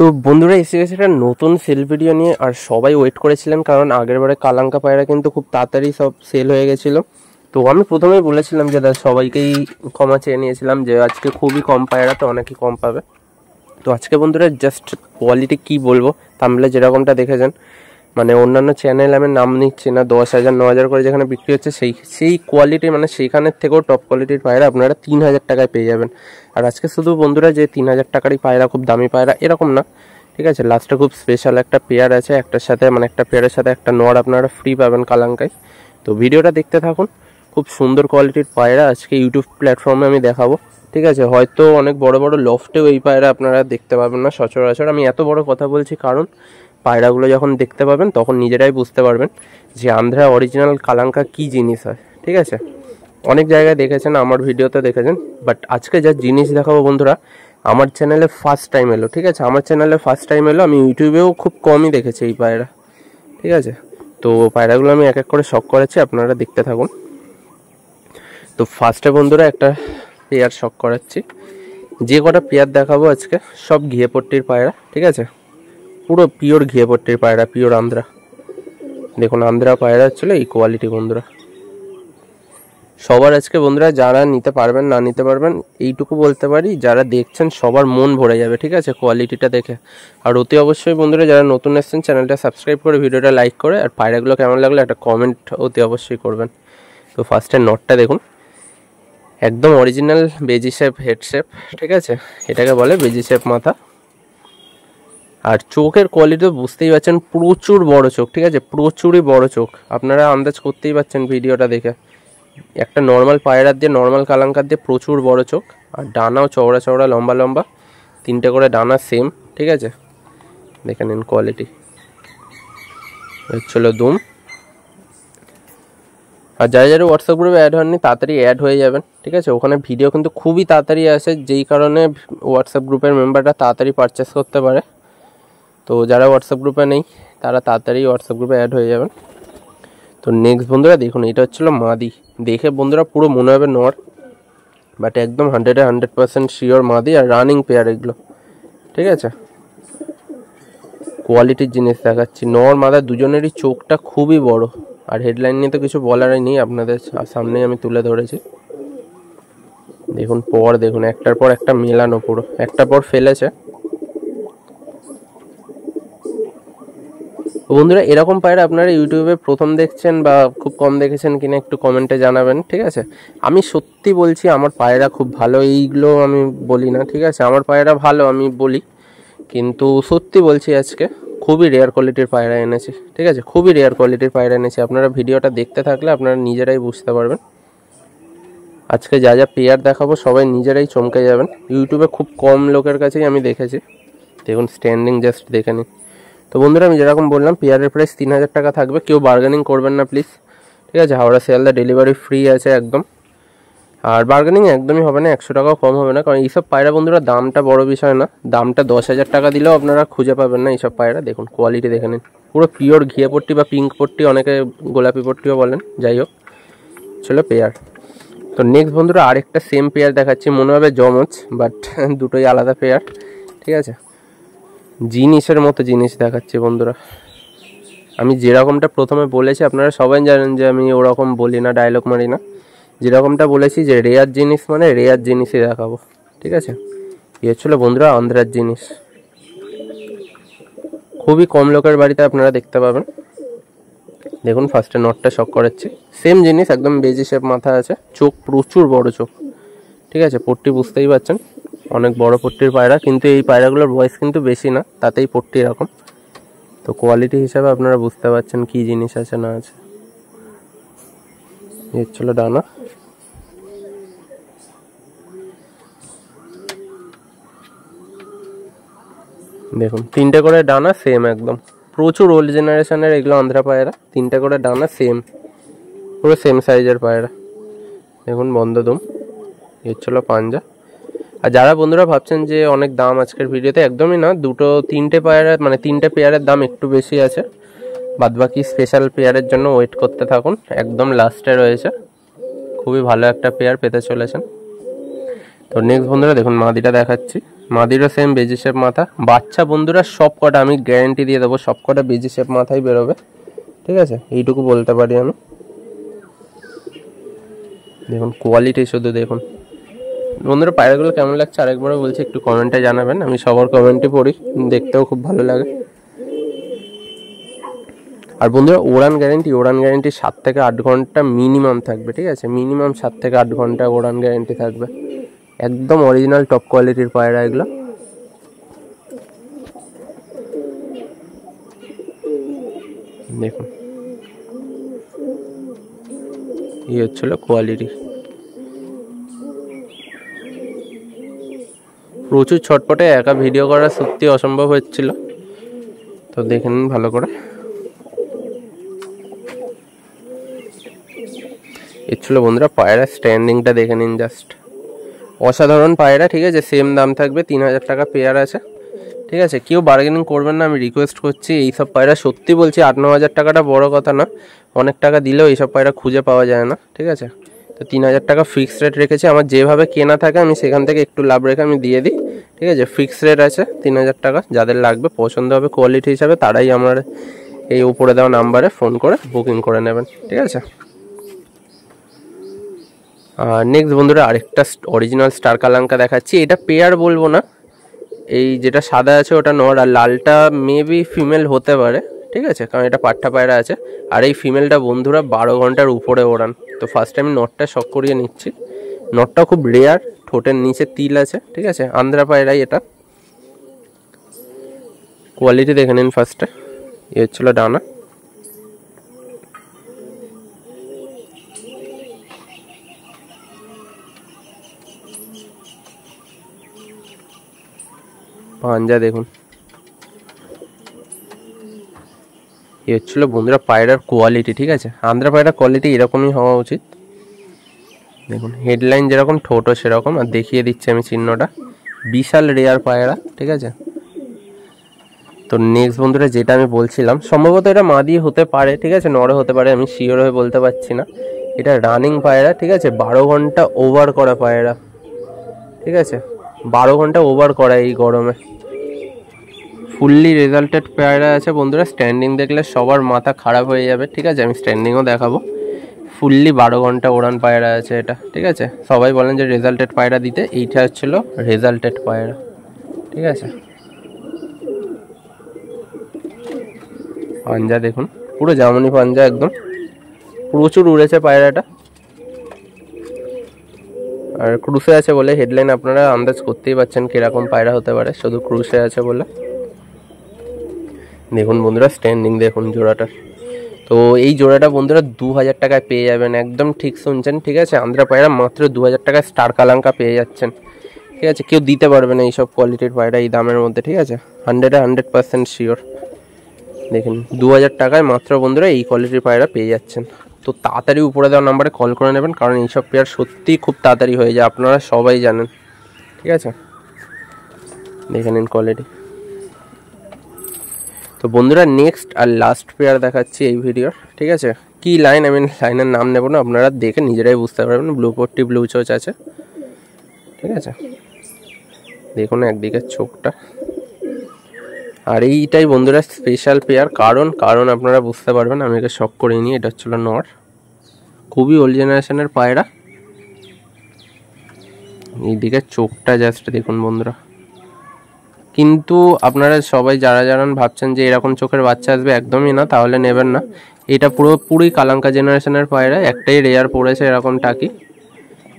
তো বন্ধুরা এসে গেছে একটা নতুন সেল ভিডিও নিয়ে। আর সবাই ওয়েট করেছিলেন, কারণ আগের বারে কালাঙ্কা পায়রা কিন্তু খুব তাড়াতাড়ি সব সেল হয়ে গেছিলো। তো আমি প্রথমেই বলেছিলাম যে সবাইকেই ক্ষমা চেয়ে নিয়েছিলাম যে আজকে খুবই কম পায়রা, তো অনেকেই কম পাবে। তো আজকে বন্ধুরা জাস্ট কোয়ালিটি কি বলবো, থাম্বনেলে যেরকমটা দেখেছেন, মানে অন্যান্য চ্যানেল আমি নাম নিচ্ছি না, 10,000 9,000 করে যেখানে বিক্রি হচ্ছে সেই কোয়ালিটি, মানে সেইখানের থেকেও টপ কোয়ালিটির পায়রা আপনারা 3,000 টাকায় পেয়ে যাবেন। আর আজকে শুধু বন্ধুরা যে 3,000 টাকারই পায়রা, খুব দামি পায়রা এরকম না, ঠিক আছে। লাস্টে খুব স্পেশাল একটা পেয়ার আছে, একটার সাথে মানে একটা পেয়ারের সাথে একটা নর আপনারা ফ্রি পাবেন কালাঙ্কায়। তো ভিডিওটা দেখতে থাকুন, খুব সুন্দর কোয়ালিটির পায়রা আজকে ইউটিউব প্ল্যাটফর্মে আমি দেখাবো, ঠিক আছে। হয়তো অনেক বড় বড় লফটেও এই পায়রা আপনারা দেখতে পাবেন না সচরাচর। আমি এত বড় কথা বলছি কারণ পায়রাগুলো যখন দেখতে পাবেন তখন নিজেরাই বুঝতে পারবেন যে আন্ধ্রা অরিজিনাল কালাঙ্কা কি জিনিস হয়, ঠিক আছে। অনেক জায়গায় দেখেছেন, আমার ভিডিওতে দেখেছেন, বাট আজকে যা জিনিস দেখাবো বন্ধুরা আমার চ্যানেলে ফার্স্ট টাইম এলো, ঠিক আছে। আমার চ্যানেলে ফার্স্ট টাইম এলো, আমি ইউটিউবেও খুব কমই দেখেছি এই পায়রা, ঠিক আছে। তো পায়রাগুলো আমি এক এক করে শখ করেছি, আপনারা দেখতে থাকুন। তো ফার্স্টে বন্ধুরা একটা পেয়ার শখ করাচ্ছি। যে কটা পেয়ার দেখাবো আজকে সব ঘিয়েপট্টির পায়রা, ঠিক আছে। পুরো পিওর ঘিয়েপট্টির পায়রা, পিওর আন্ধ্রা। দেখুন আন্ধ্রা পায়রা ছিল এই কোয়ালিটি বন্ধুরা। সবার আজকে বন্ধুরা যারা নিতে পারবেন না নিতে পারবেন, এইটুকু বলতে পারি যারা দেখছেন সবার মন ভরে যাবে, ঠিক আছে, কোয়ালিটিটা দেখে। আর অতি অবশ্যই বন্ধুরা যারা নতুন এসেছেন চ্যানেলটা সাবস্ক্রাইব করে ভিডিওটা লাইক করে, আর পায়রাগুলো কেমন লাগলো একটা কমেন্ট অতি অবশ্যই করবেন। তো ফার্স্টে নটটা দেখুন, একদম অরিজিনাল বেজি শেপ হেড শেপ, ঠিক আছে, এটাকে বলে বেজি শেপ মাথা। আর চোখের কোয়ালিটি তো বুঝতেই পারছেন, প্রচুর বড় চোখ, ঠিক আছে, প্রচুরই বড় চোখ, আপনারা আন্দাজ করতেই পারছেন ভিডিওটা দেখে। একটা নর্মাল পায়রার দিয়ে, নর্মাল কালাঙ্কার দিয়ে প্রচুর বড় চোখ, আর ডানাও চওড়া চওড়া লম্বা লম্বা, 3টে করে ডানা সেম, ঠিক আছে। দেখে নিন কোয়ালিটি, হচ্ছিল দুম। আর যারা যারা হোয়াটসঅ্যাপ গ্রুপে অ্যাড হননি তাড়াতাড়ি অ্যাড হয়ে যাবেন, ঠিক আছে। ওখানে ভিডিও কিন্তু খুবই তাড়াতাড়ি আসে, যেই কারণে হোয়াটসঅ্যাপ গ্রুপের মেম্বারটা তাড়াতাড়ি পারচেস করতে পারে। তো যারা হোয়াটসঅ্যাপ গ্রুপে নেই তারা তাড়াতাড়ি হোয়াটসঅ্যাপ গ্রুপে অ্যাড হয়ে যাবেন। তো নেক্সট বন্ধুরা দেখুন, এটা হচ্ছিলো মাদি। দেখে বন্ধুরা পুরো মনে হবে নর, বাট একদম 100% শিওর মাদি, আর রানিং পেয়ার এগুলো, ঠিক আছে। কোয়ালিটির জিনিস দেখাচ্ছি, নর মাদা দুজনেরই চোখটা খুবই বড়। আর হেডলাইন নিয়ে তো কিছু বলারই নেই, আপনাদের সামনেই আমি তুলে ধরেছি। দেখুন পর, দেখুন একটার পর একটা মেলানো, পুরো একটা পর ফেলেছে। বন্ধুরা এরকম পায়রা আপনারা ইউটিউবে প্রথম দেখছেন বা খুব কম দেখেছেন কিনা একটু কমেন্টে জানাবেন, ঠিক আছে। আমি সত্যি বলছি আমার পায়রা খুব ভালো, এইগুলো আমি বলি না, ঠিক আছে। আমার পায়রা ভালো আমি বলি, কিন্তু সত্যি বলছি আজকে খুবই রেয়ার কোয়ালিটির পায়রা এনেছি, ঠিক আছে, খুবই রেয়ার কোয়ালিটির পায়রা এনেছি। আপনারা ভিডিওটা দেখতে থাকলে আপনারা নিজেরাই বুঝতে পারবেন। আজকে যা যা পেয়ার দেখাবো সবাই নিজেরাই চমকে যাবেন, ইউটিউবে খুব কম লোকের কাছেই আমি দেখেছি। দেখুন স্ট্যান্ডিং জাস্ট দেখে নিন। তো বন্ধুরা আমি যেরকম বললাম পেয়ারের প্রাইস 3,000 টাকা থাকবে, কেউ বার্গেনিং করবেন না প্লিজ, ঠিক আছে। হাওড়া শিয়ালদা ডেলিভারি ফ্রি আছে একদম, আর বার্গেনিং একদমই হবে না, 100 টাকাও কম হবে না, কারণ এইসব পায়রা বন্ধুরা দামটা বড় বিষয় না। দামটা 10,000 টাকা দিলেও আপনারা খুঁজে পাবেন না এইসব পায়রা। দেখুন কোয়ালিটি দেখে নিন, পুরো পিওর ঘিয়ে পট্টি বা পিঙ্ক পট্টি, অনেকে গোলাপি পট্টিও বলেন, যাই হোক ছিল পেয়ার। তো নেক্সট বন্ধুরা আরেকটা সেম পেয়ার দেখাচ্ছি, মনে হবে জমজ, বাট দুটোই আলাদা পেয়ার, ঠিক আছে। জিনিসের মতো জিনিস দেখাচ্ছি বন্ধুরা। আমি যেরকমটা প্রথমে বলেছি আপনারা সবাই জানেন যে আমি ওরকম বলি না, ডায়লগ মারি না। যেরকমটা বলেছি যে রেয়ার জিনিস মানে রেয়ার জিনিসই দেখাবো, ঠিক আছে। এ হচ্ছিল বন্ধুরা আন্ধ্রার জিনিস, খুবই কম লোকের বাড়িতে আপনারা দেখতে পাবেন। দেখুন ফার্স্টে নটটা শক করাচ্ছি, সেম জিনিস, একদম বেজি শেপ মাথা আছে, চোখ প্রচুর বড় চোখ, ঠিক আছে। পট্টি বুঝতেই পারছেন, অনেক বড় পট্টির পায়রা, কিন্তু এই পায়রাগুলোর বয়স কিন্তু বেশি না, তাতেই পট্টি এরকম। তো কোয়ালিটি হিসাবে আপনারা বুঝতে পারছেন কি জিনিস আছে না আছে। এই ছিল ডানা, দেখুন 3টে করে ডানা সেম একদম, প্রচুর ওল্ড জেনারেশনের এগুলো আন্ধ্রা পায়রা, 3টে করে ডানা সেম, পুরো সেম সাইজের পায়রা। দেখুন বন্ধ দুম, এই ছিল পাঞ্জা। আর যারা বন্ধুরা ভাবছেন যে অনেক দাম আজকের ভিডিওতে, একদমই না, 3টে পায়রা মানে 3টে পেয়ারের দাম একটু বেশি আছে, বাদবাকি স্পেশাল পেয়ারের জন্য ওয়েট করতে থাকুন, একদম লাস্টে রয়েছে, খুবই ভালো একটা পেয়ার পেতে চলেছেন। তো নেক্সট বন্ধুরা দেখুন মাদিটা দেখাচ্ছি, মাদিরও সেম বেজি শেপ মাথা। বাচ্চা বন্ধুরা সব কটা আমি গ্যারেন্টি দিয়ে দেবো, সব কটা বেজি শেপ মাথায় বেরোবে, ঠিক আছে, এইটুকু বলতে পারি আমি। দেখুন কোয়ালিটি শুধু দেখুন বন্ধুরা। পায়রাগুলো কেমন লাগছে আরেকবারও বলছি, একটু কমেন্টে জানাবেন, আমি সবার কমেন্টই পড়ি, দেখতেও খুব ভালো লাগে। আর বন্ধুরা উড়ান গ্যারেন্টি 7 থেকে 8 ঘন্টা মিনিমাম থাকবে, ঠিক আছে, মিনিমাম 7 থেকে 8 ঘন্টা উড়ান গ্যারেন্টি থাকবে। একদম অরিজিনাল টপ কোয়ালিটির পায়রা এগুলো। দেখুন এই হচ্ছিল কোয়ালিটি। প্রচুর ছটপটে, একা ভিডিও করা সত্যি অসম্ভব হচ্ছিল, তো দেখে নিন ভালো করে। এ ছিল বন্ধুরা পায়রা স্ট্যান্ডিংটা দেখে নিন, জাস্ট অসাধারণ পায়রা, ঠিক আছে। সেম দাম থাকবে, 3000 টাকা পেয়ার আছে, ঠিক আছে। কেউ বার্গেনিং করবেন না, আমি রিকোয়েস্ট করছি। এইসব পায়রা সত্যি বলছি 8-9 হাজার টাকাটা বড় কথা না, অনেক টাকা দিলেও এইসব পায়রা খুঁজে পাওয়া যায় না, ঠিক আছে। তো 3000 টাকা ফিক্সড রেট রেখেছি, আমার যেভাবে কেনা থাকে আমি সেখান থেকে একটু লাভ রেখে আমি দিয়ে দিই, ঠিক আছে। ফিক্সড রেট আছে 3000 টাকা। যাদের লাগবে, পছন্দ হবে কোয়ালিটি হিসাবে, তারাই আমার এই উপরে দেওয়া নাম্বারে ফোন করে বুকিং করে নেবেন, ঠিক আছে। নেক্সট বন্ধুরা আরেকটা অরিজিনাল স্টার কালাঙ্কা দেখাচ্ছি। এটা পেয়ার বলবো না, এই যেটা সাদা আছে ওটা নর, আর লালটা মেবি ফিমেল হতে পারে, ঠিক আছে, কারণ এটা পাট্টা পায়রা আছে। আর এই ফিমেলটা বন্ধুরা 12 ঘন্টার উপরে ওড়ান। তো ফার্স্ট টাইম নটটা শক করিয়ে নিচ্ছি। নটটা খুব রেয়ার, ঠোঁটের নিচে তিল আছে, ঠিক আছে, আন্ধ্রা পায়রাই এটা। কোয়ালিটি দেখে নিন ফার্স্টে। এ হচ্ছিল ডানা, পাঞ্জা দেখুন। এই হচ্ছিল বন্ধুরা পায়রার কোয়ালিটি, ঠিক আছে। আন্ধ্রা পায়রার কোয়ালিটি এরকমই হওয়া উচিত। দেখুন হেডলাইন যেরকম, ঠোঁটও সেরকম। আর দেখিয়ে দিচ্ছি আমি চিহ্নটা, বিশাল রেয়ার পায়রা, ঠিক আছে। তো নেক্সট বন্ধুরা যেটা আমি বলছিলাম, সম্ভবত এটা মাদি হতে পারে, ঠিক আছে, নরে হতে পারে, আমি শিওর হয়ে বলতে পারছি না। এটা রানিং পায়রা, ঠিক আছে, 12 ঘন্টা ওভার করা পায়রা, ঠিক আছে, 12 ঘন্টা ওভার করা এই গরমে। ফুললি রেজাল্টেড পায়রা আছে বন্ধুরা। স্ট্যান্ডিং দেখলে সবার মাথা খারাপ হয়ে যাবে, ঠিক আছে, আমি স্ট্যান্ডিংও দেখাবো। ফুললি 12 ঘন্টা ওড়ান পায়রা আছে এটা, ঠিক আছে। সবাই বলেন যে রেজাল্টেড পায়রা দিতে, এইটা হচ্ছিল রেজাল্টেড পায়রা, ঠিক আছে। পাঞ্জা দেখুন, পুরো জার্মানি পাঞ্জা একদম। প্রচুর উড়েছে পায়রাটা, আর ক্রুশে আছে বলে হেডলাইন আপনারা আন্দাজ করতেই পারছেন কিরকম পায়রা হতে পারে, শুধু ক্রুশে আছে বলে। দেখুন বন্ধুরা স্ট্যান্ডিং দেখুন জোড়াটার। তো এই জোড়াটা বন্ধুরা 2000 টাকায় পেয়ে যাবেন, একদম ঠিক শুনছেন, ঠিক আছে। আন্ধ্রা পায়রা মাত্র 2000 টাকায় স্টার কালাঙ্কা পেয়ে যাচ্ছেন, ঠিক আছে। কেউ দিতে পারবে না এইসব কোয়ালিটির পায়রা এই দামের মধ্যে, ঠিক আছে, 100% শিওর। দেখুন 2000 টাকায় মাত্র বন্ধুরা এই কোয়ালিটির পায়রা পেয়ে যাচ্ছেন। তো তাড়াতাড়ি উপরে দেওয়া নাম্বারে কল করে নেবেন, কারণ এইসব পেয়ার সত্যিই খুব তাড়াতাড়ি হয়ে যায়, আপনারা সবাই জানেন, ঠিক আছে। দেখে নিন কোয়ালিটি। তো বন্ধুরা নেক্সট আর লাস্ট পেয়ার দেখাচ্ছি এই ভিডিওর, ঠিক আছে। কি লাইন, আমি লাইনের নাম নেব না, আপনারা দেখে নিজেরাই বুঝতে পারবেন। ব্লু পট্টি ব্লু চোচ আছে, ঠিক আছে। দেখুন একদিকে চোখটা। আর এইটাই বন্ধুরা স্পেশাল পেয়ার, কারণ আপনারা বুঝতে পারবেন, আমি একে শক করে নিই। এটা হচ্ছিল নর, খুবই ওল্ড জেনারেশনের পায়রা। এইদিকে চোখটা জাস্ট দেখুন বন্ধুরা। কিন্তু আপনারা সবাই যারা ভাবছেন যে এরকম চোখের বাচ্চা আসবে, একদমই না, তাহলে নেবেন না। এটা পুরোপুরি কালাঙ্কা জেনারেশনের পায়রা, একটাই রেয়ার পড়েছে এরকম টাকি,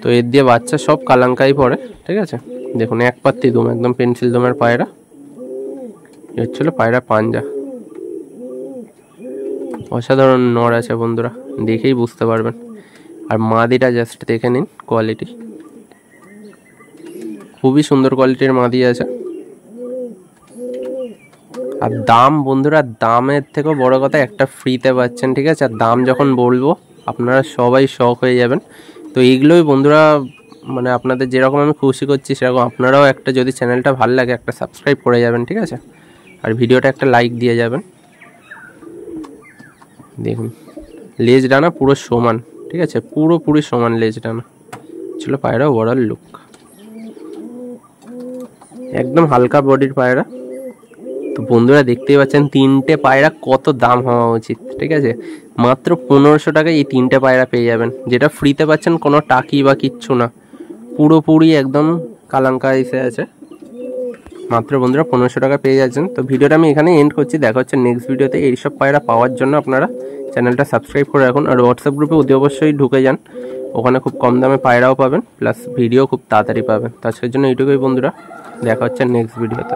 তো এর দিয়ে বাচ্চা সব কালাঙ্কাই পড়ে, ঠিক আছে। দেখুন এক পাত্তি দুম, একদম পেন্সিল দুমের পায়রা। এ হচ্ছিল পায়রা পাঞ্জা। অসাধারণ নর আছে বন্ধুরা, দেখেই বুঝতে পারবেন। আর মাদিটা জাস্ট দেখে নিন কোয়ালিটি, খুবই সুন্দর কোয়ালিটির মাদি আছে। আর দাম বন্ধুরা, দামের থেকেও বড় কথা একটা ফ্রিতে পাচ্ছেন, ঠিক আছে। আর দাম যখন বলবো আপনারা সবাই শক হয়ে যাবেন। তো এইগুলোই বন্ধুরা, মানে আপনাদের যেরকম আমি খুশি করছি সেরকম আপনারাও একটা, যদি চ্যানেলটা ভালো লাগে একটা সাবস্ক্রাইব করে যাবেন, ঠিক আছে। আর ভিডিওটা একটা লাইক দিয়ে যাবেন। দেখুন লেজ ডানা পুরো সমান, ঠিক আছে, পুরোপুরি সমান লেজ ডানা ছিল পায়রা। ওভারঅল লুক একদম হালকা বডির পায়রা। তো বন্ধুরা দেখতেই পাচ্ছেন 3টে পায়রা কত দাম হওয়া উচিত, ঠিক আছে। মাত্র 1500 টাকায় এই 3টে পায়রা পেয়ে যাবেন, যেটা ফ্রিতে পাচ্ছেন, কোনো টাকি বা কিচ্ছু না, পুরোপুরি একদম কালাঙ্কা এসে আছে। মাত্র বন্ধুরা 1500 টাকা পেয়ে যাচ্ছেন। তো ভিডিওটা আমি এখানে এন্ড করছি, দেখা হচ্ছে নেক্সট ভিডিওতে। এইসব পায়রা পাওয়ার জন্য আপনারা চ্যানেলটা সাবস্ক্রাইব করে রাখুন, আর হোয়াটসঅ্যাপ গ্রুপে অতি অবশ্যই ঢুকে যান, ওখানে খুব কম দামে পায়রাও পাবেন, প্লাস ভিডিও খুব তাড়াতাড়ি পাবেন। তো আজকের জন্য এইটুকুই বন্ধুরা, দেখা হচ্ছে নেক্সট ভিডিওতে।